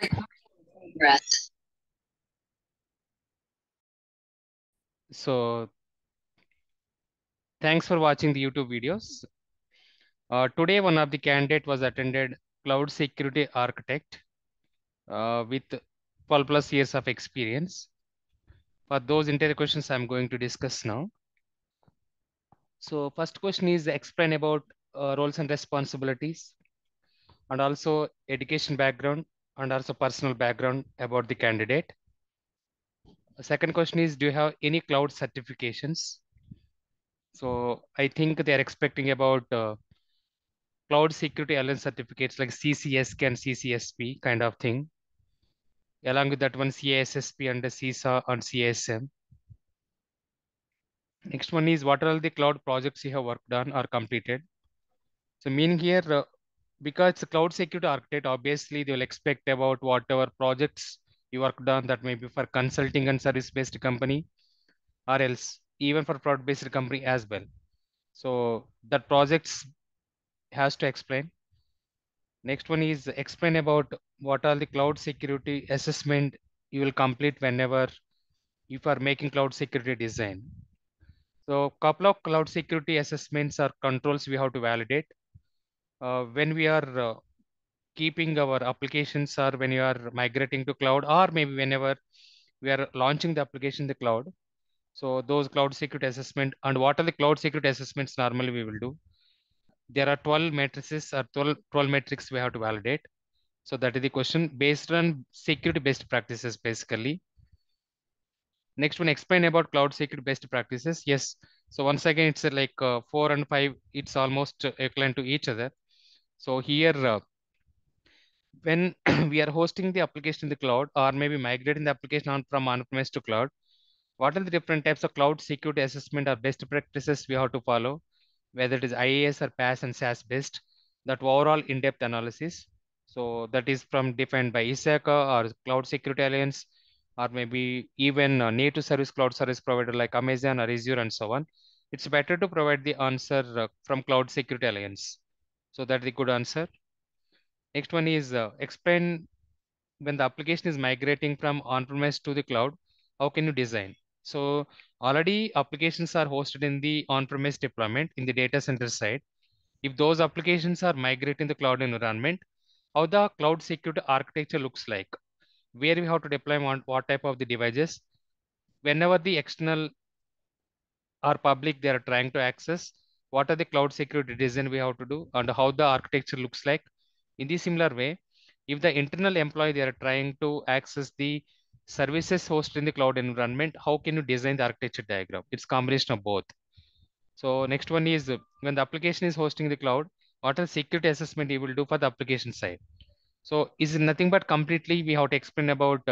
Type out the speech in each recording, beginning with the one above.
Progress. So thanks for watching the YouTube videos. Today, one of the candidate was attended cloud security architect with 12 plus years of experience. For those entire questions, I'm going to discuss now. So first question is explain about roles and responsibilities and also education background and also personal background about the candidate. Second question is, do you have any cloud certifications? So I think they are expecting about cloud security alliance certificates like CCSK and CCSP kind of thing. Along with that one, CASSP and the CISA and CASM. Next one is what are all the cloud projects you have worked on or completed? So meaning here, because it's a cloud security architect, obviously they will expect about whatever projects you worked on, that may be for consulting and service-based company or else even for product-based company as well. So that projects has to explain. Next one is explain about what are the cloud security assessment you will complete whenever you are making cloud security design. So couple of cloud security assessments or controls we have to validate when we are keeping our applications or when you are migrating to cloud or maybe whenever we are launching the application in the cloud. So those cloud security assessment and what are the cloud security assessments normally we will do. There are 12 matrices or 12 metrics we have to validate. So that is the question based on security best practices basically. Next one, explain about cloud security best practices. Yes. So once again, it's like 4 and 5, it's almost equivalent to each other. So here, when we are hosting the application in the cloud or maybe migrating the application from on-premise to cloud, what are the different types of cloud security assessment or best practices we have to follow, whether it is IAS or PAS and SAS based, that overall in-depth analysis. So that is from defined by ISACA or Cloud Security Alliance, or maybe even native service cloud service provider like Amazon or Azure and so on. It's better to provide the answer from Cloud Security Alliance. So that's the good answer. Next one is explain when the application is migrating from on-premise to the cloud, how can you design? So already applications are hosted in the on-premise deployment in the data center side. If those applications are migrating the cloud environment, how the cloud security architecture looks like, where we have to deploy what type of the devices, whenever the external or public they are trying to access, what are the cloud security design we have to do and how the architecture looks like. In the similar way, if the internal employee they are trying to access the services hosted in the cloud environment, how can you design the architecture diagram? It's combination of both. So next one is when the application is hosting the cloud, what are the security assessment you will do for the application side? So is nothing but completely we have to explain about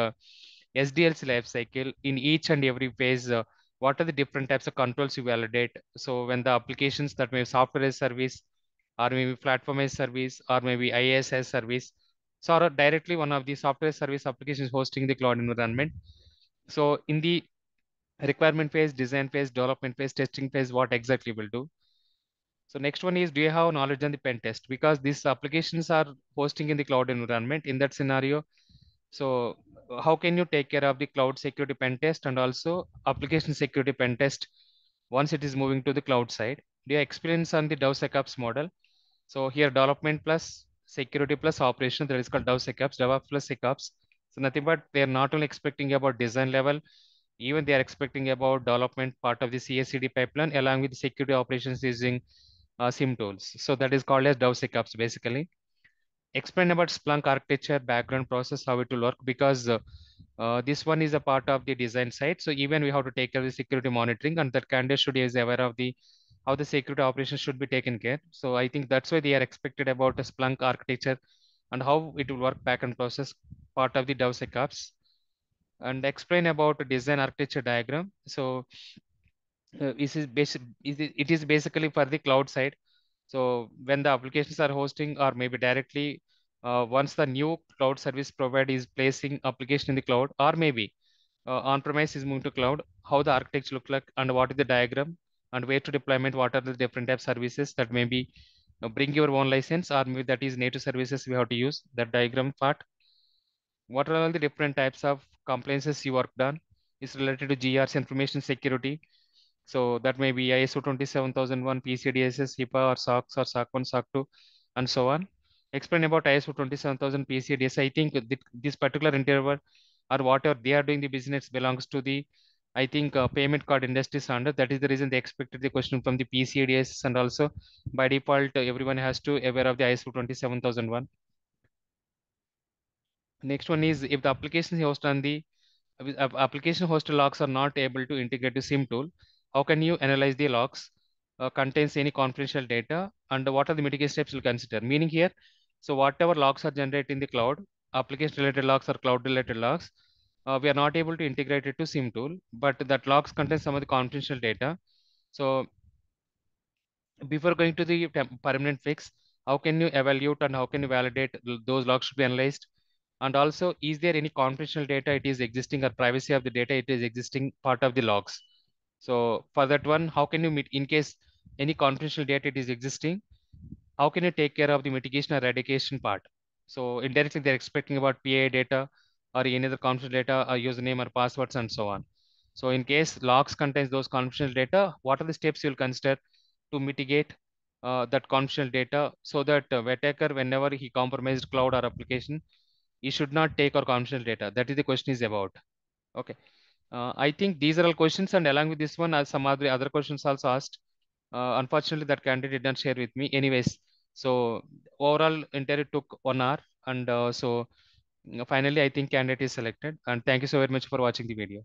SDLC life cycle in each and every phase. What are the different types of controls you validate? So when the applications that may be software as service or maybe platform as service or maybe IaaS as service. So or directly one of the software service applications hosting the cloud environment. So in the requirement phase, design phase, development phase, testing phase, what exactly will do? So next one is, do you have knowledge on the pen test? Because these applications are hosting in the cloud environment. In that scenario, so how can you take care of the cloud security pen test and also application security pen test once it is moving to the cloud side? Do you experience on the DevSecOps model? So here development plus security plus operation, that is called DevSecOps, DevOps plus SecOps. So nothing but they are not only expecting about design level, even they are expecting about development part of the CI/CD pipeline along with security operations using SIM tools. So that is called as DevSecOps basically. Explain about Splunk architecture, background process, how it will work, because this one is a part of the design side. So even we have to take care of the security monitoring, and that candidate should is aware of the how the security operations should be taken care. So I think that's why they are expected about a Splunk architecture and how it will work backend process part of the DevSecOps. And explain about the design architecture diagram. So this is basic, it is basically for the cloud side. So when the applications are hosting or maybe directly, once the new cloud service provider is placing application in the cloud or maybe on-premise is moving to cloud, how the architecture look like and what is the diagram and where to deployment, what are the different type services that maybe bring your own license or maybe that is native services we have to use that diagram part. What are all the different types of compliances you worked on? Is related to GR's information security. So that may be ISO 27001, PCDSS, HIPAA, or SOX, or SOC 1, SOC 2, and so on. Explain about ISO 27000 PCDSS. I think this particular interval or whatever they are doing the business belongs to the, I think, payment card industry standard. That is the reason they expected the question from the PCDSS, and also by default everyone has to aware of the ISO 27001. Next one is, if the application host and the application host logs are not able to integrate the SIM tool, how can you analyze the logs? Contains any confidential data, and what are the mitigation steps you'll consider? Meaning here, so whatever logs are generated in the cloud, application related logs or cloud related logs, we are not able to integrate it to SIM tool, but that logs contain some of the confidential data. So before going to the permanent fix, how can you evaluate and how can you validate those logs should be analyzed? And also, is there any confidential data it is existing, or privacy of the data it is existing part of the logs? So for that one, how can you meet in case any confidential data it is existing? How can you take care of the mitigation or eradication part? So indirectly, they're expecting about PA data or any other confidential data or username or passwords and so on. So in case logs contains those confidential data, what are the steps you'll consider to mitigate that confidential data, so that attacker, whenever he compromised cloud or application, he should not take our confidential data. That is the question is about. Okay. I think these are all questions, and along with this one, as some other questions also asked. Unfortunately, that candidate did not share with me. Anyways, so overall interview took 1 hour, and finally, I think candidate is selected. And thank you so very much for watching the video.